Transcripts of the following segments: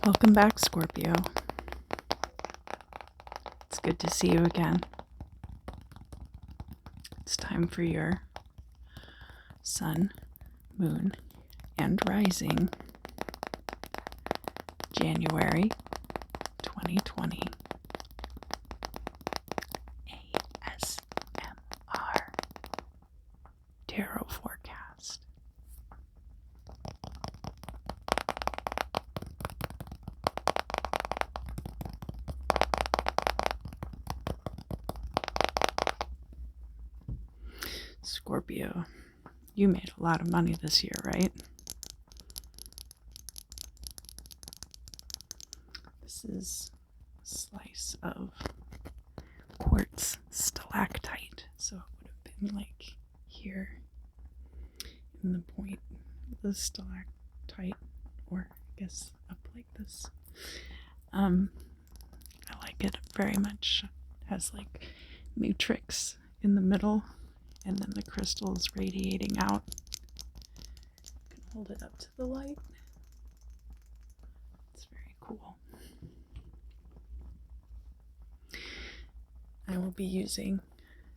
Welcome back, Scorpio. It's good to see you again. It's time for your sun, moon, and rising, January 2020. ASMR Tarot Forecast. Scorpio, you made a lot of money this year, right? This is a slice of quartz stalactite, so it would have been like here in the point of the stalactite, or I guess up like this. I like it very much. It has like matrix in the middle, and then the crystal is radiating out. I can hold it up to the light. It's very cool. I will be using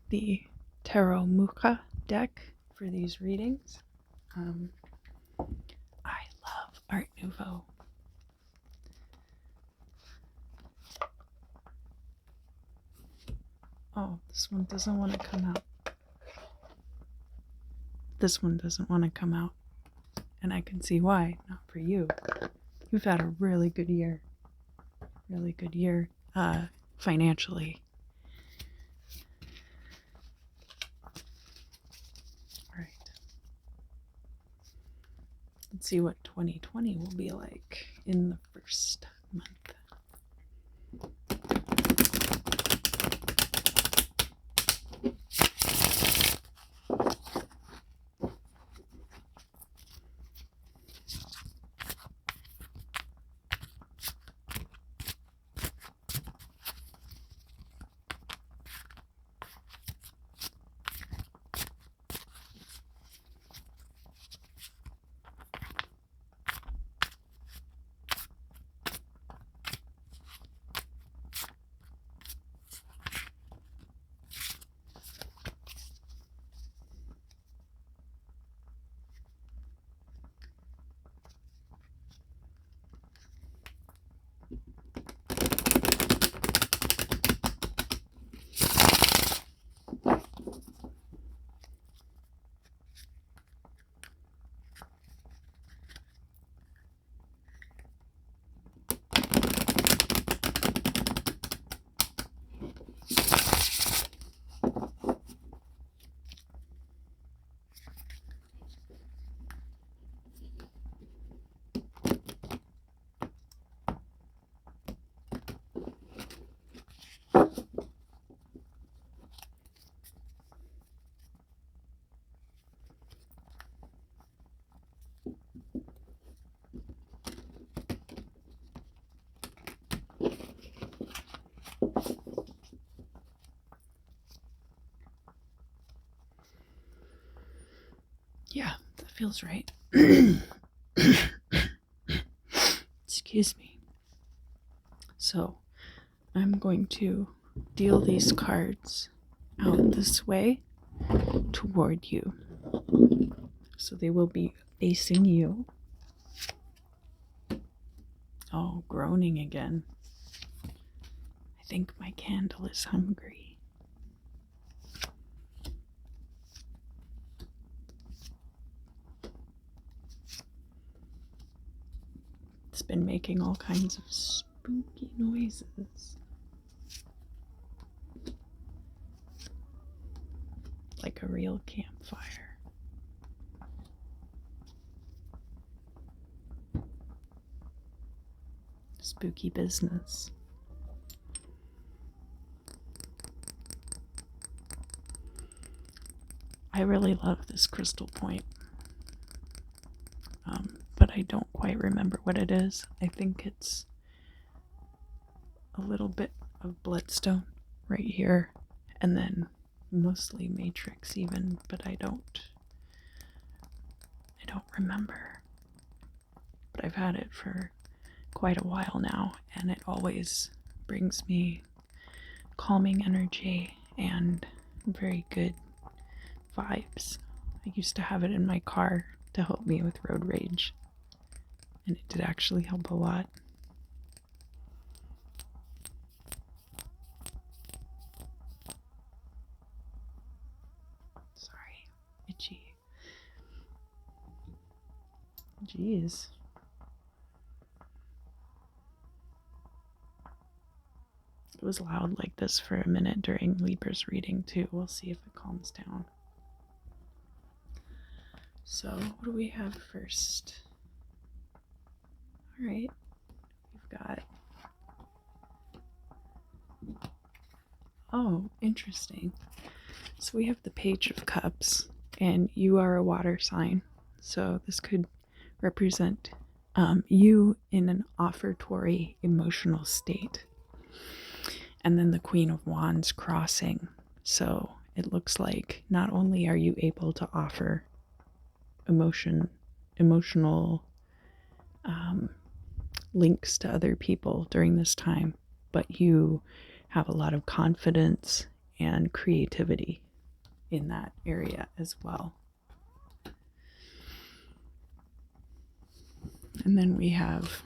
the Tarot Mucha deck for these readings. I love Art Nouveau. Oh, this one doesn't want to come out. This one doesn't want to come out. And I can see why. Not for you. You've had a really good year. Really good year financially. Alright. Let's see what 2020 will be like in the first month. Yeah, that feels right. Excuse me. So, I'm going to deal these cards out this way toward you. So they will be facing you. Oh, groaning again. I think my candle is hungry. It's been making all kinds of spooky noises. Like a real campfire. Spooky business. I really love this crystal point. But I don't quite remember what it is. I think it's a little bit of bloodstone right here, and then mostly matrix even, but I don't remember. But I've had it for quite a while now, and it always brings me calming energy and very good vibes. I used to have it in my car to help me with road rage, and it did actually help a lot. Sorry, itchy. Jeez. It was loud like this for a minute during Libra's reading too. We'll see if it calms down. So, what do we have first? All right, we've got... Oh, interesting. So we have the Page of Cups, and you are a water sign. So this could represent you in an offertory emotional state. And then the Queen of Wands crossing. So it looks like not only are you able to offer emotional links to other people during this time, but you have a lot of confidence and creativity in that area as well. And then we have,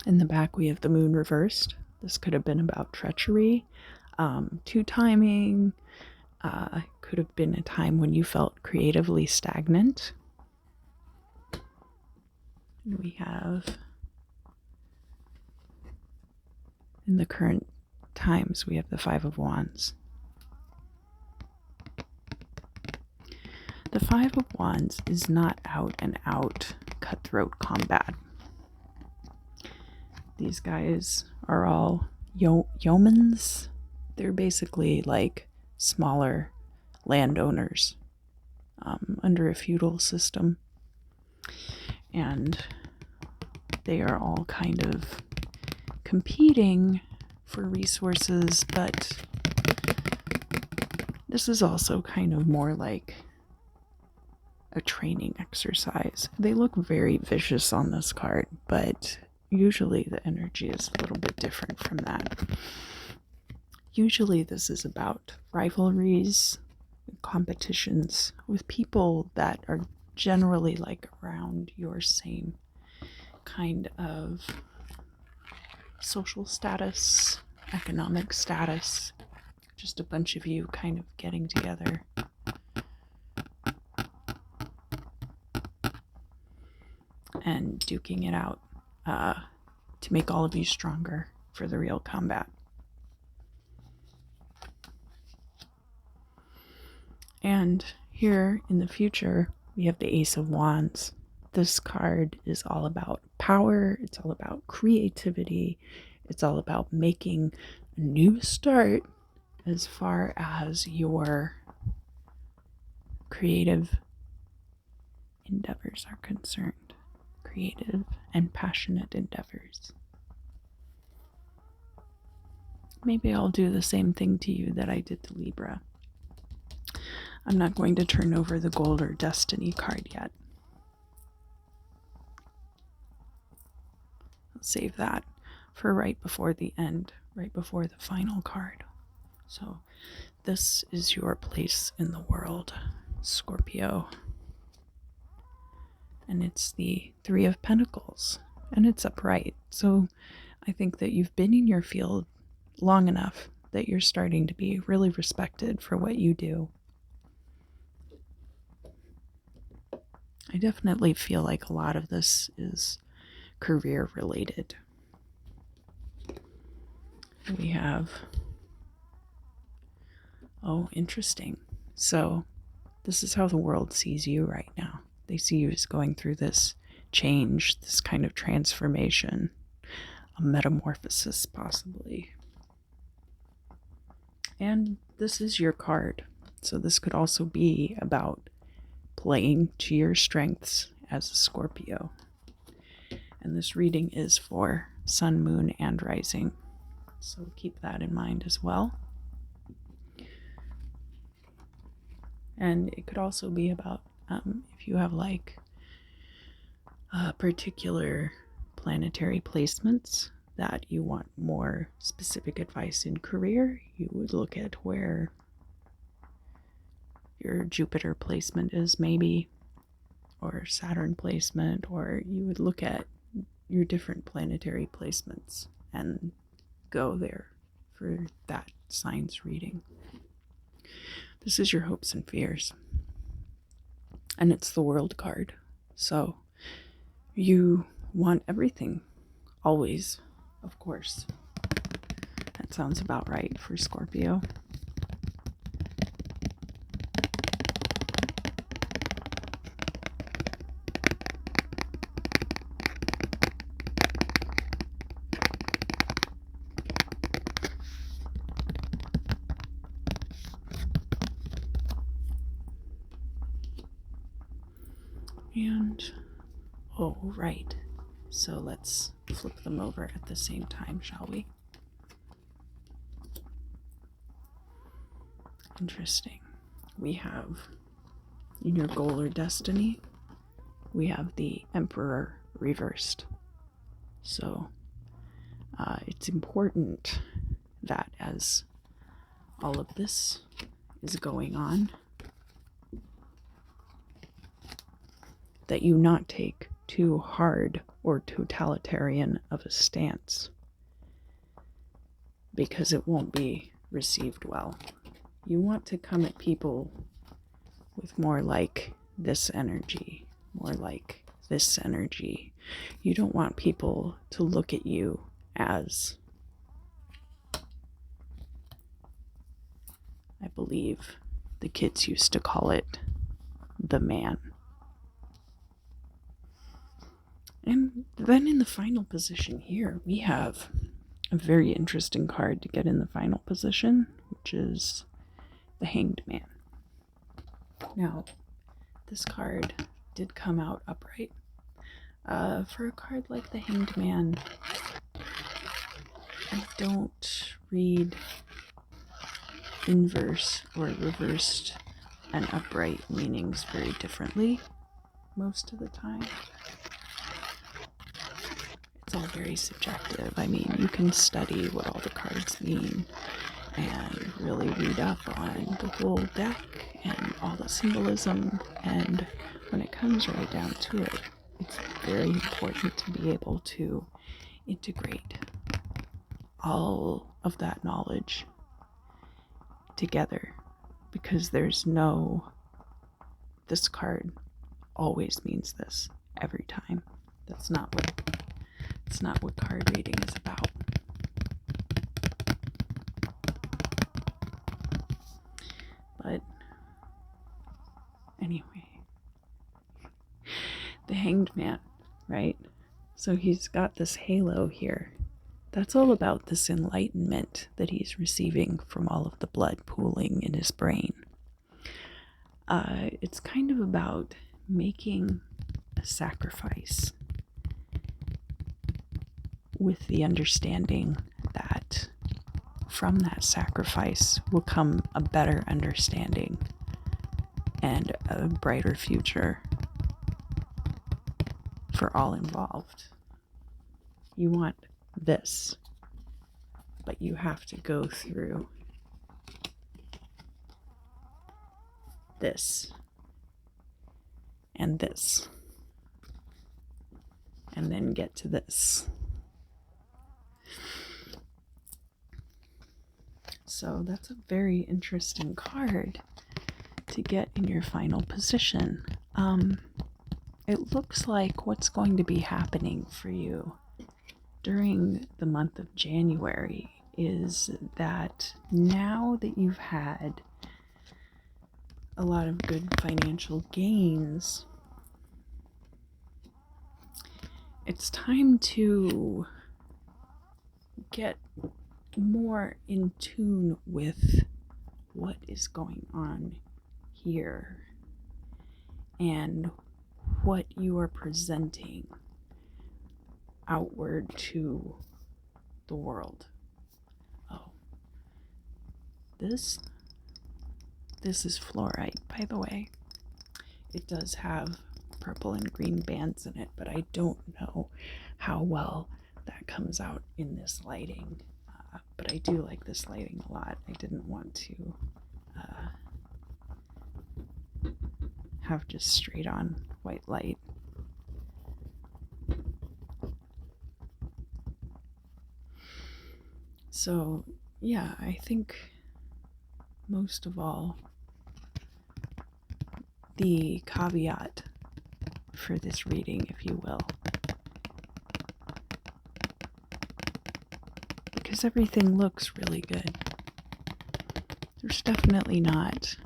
in the back, we have the Moon reversed. This could have been about treachery, two-timing, could have been a time when you felt creatively stagnant. And we have, in the current times, we have the Five of Wands. The Five of Wands is not out and out cutthroat combat. These guys are all yeomans. They're basically like smaller landowners under a feudal system. And they are all kind of competing for resources, but this is also kind of more like a training exercise. They look very vicious on this card, but usually the energy is a little bit different from that. Usually this is about rivalries, competitions with people that are generally like around your same kind of social status, economic status, just a bunch of you kind of getting together. And duking it out to make all of you stronger for the real combat. And here in the future, we have the Ace of Wands. This card is all about power. It's all about creativity. It's all about making a new start as far as your creative endeavors are concerned. Creative and passionate endeavors. Maybe I'll do the same thing to you that I did to Libra. I'm not going to turn over the Gold or Destiny card yet. I'll save that for right before the end, right before the final card. So this is your place in the world, Scorpio. And it's the Three of Pentacles, and it's upright. So I think that you've been in your field long enough that you're starting to be really respected for what you do. I definitely feel like a lot of this is career related. We have, oh, interesting. So this is how the world sees you right now. They see you as going through this change, this kind of transformation, a metamorphosis possibly. And this is your card. So this could also be about playing to your strengths as a Scorpio. And this reading is for Sun, Moon, and Rising. So keep that in mind as well. And it could also be about if you have like a particular planetary placements that you want more specific advice in career, you would look at where your Jupiter placement is maybe, or Saturn placement, or you would look at your different planetary placements and go there for that sign's reading. This is your hopes and fears. And it's the World card. So you want everything, always, of course. That sounds about right for Scorpio. And, oh, right. So let's flip them over at the same time, shall we? Interesting. We have, in your goal or destiny, we have the Emperor reversed. So it's important that as all of this is going on, that you not take too hard or totalitarian of a stance, because it won't be received well. You want to come at people with more like this energy, more like this energy. You don't want people to look at you as, I believe the kids used to call it, the man. And then in the final position here, we have a very interesting card to get in the final position, which is the Hanged Man. Now, this card did come out upright. For a card like the Hanged Man, I don't read inverse or reversed and upright meanings very differently most of the time. It's all very subjective. I mean, you can study what all the cards mean and really read up on the whole deck and all the symbolism, and when it comes right down to it, it's very important to be able to integrate all of that knowledge together, because there's no, this card always means this every time. That's not what card reading is about. But anyway, the Hanged Man, right? So he's got this halo here. That's all about this enlightenment that he's receiving from all of the blood pooling in his brain. It's kind of about making a sacrifice with the understanding that from that sacrifice will come a better understanding and a brighter future for all involved. You want this, but you have to go through this and this, and then get to this. So that's a very interesting card to get in your final position. It looks like what's going to be happening for you during the month of January is that now that you've had a lot of good financial gains, it's time to get more in tune with what is going on here and what you are presenting outward to the world. Oh, this is fluorite, by the way. It does have purple and green bands in it, but I don't know how well that comes out in this lighting. But I do like this lighting a lot. I didn't want to have just straight on white light. So yeah, I think most of all, the caveat for this reading, if you will, because everything looks really good. There's definitely not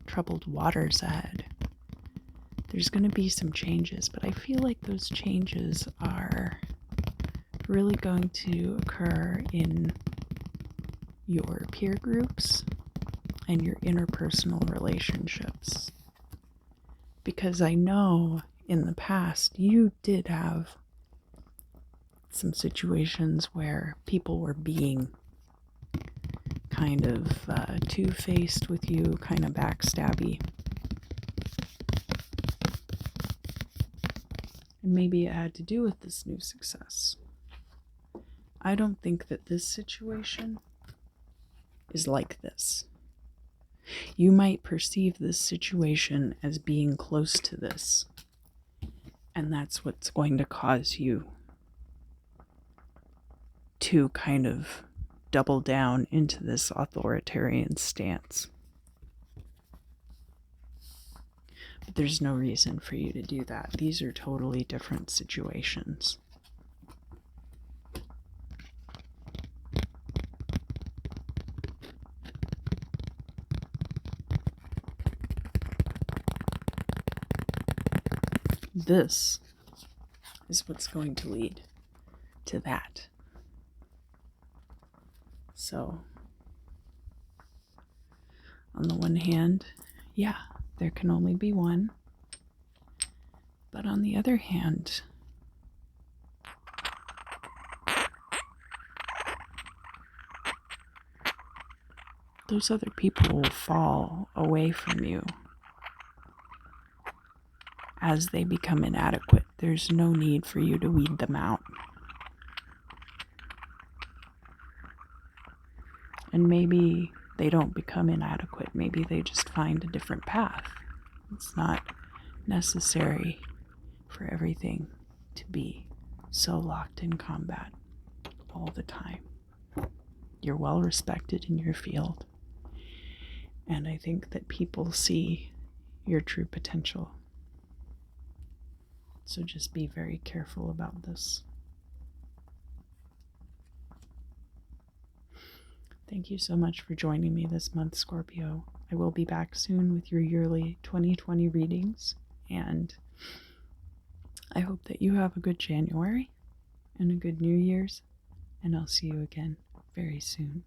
troubled waters ahead. There's going to be some changes, but I feel like those changes are really going to occur in your peer groups and your interpersonal relationships. Because I know in the past you did have some situations where people were being kind of two-faced with you, kind of backstabby. And maybe it had to do with this new success. I don't think that this situation is like this. You might perceive this situation as being close to this, and that's what's going to cause you to kind of double down into this authoritarian stance. But there's no reason for you to do that. These are totally different situations. This is what's going to lead to that. So, on the one hand, yeah, there can only be one. But on the other hand, those other people will fall away from you as they become inadequate. There's no need for you to weed them out. And maybe they don't become inadequate. Maybe they just find a different path. It's not necessary for everything to be so locked in combat all the time. You're well respected in your field. And I think that people see your true potential. So just be very careful about this. Thank you so much for joining me this month, Scorpio. I will be back soon with your yearly 2020 readings, and I hope that you have a good January and a good New Year's, and I'll see you again very soon.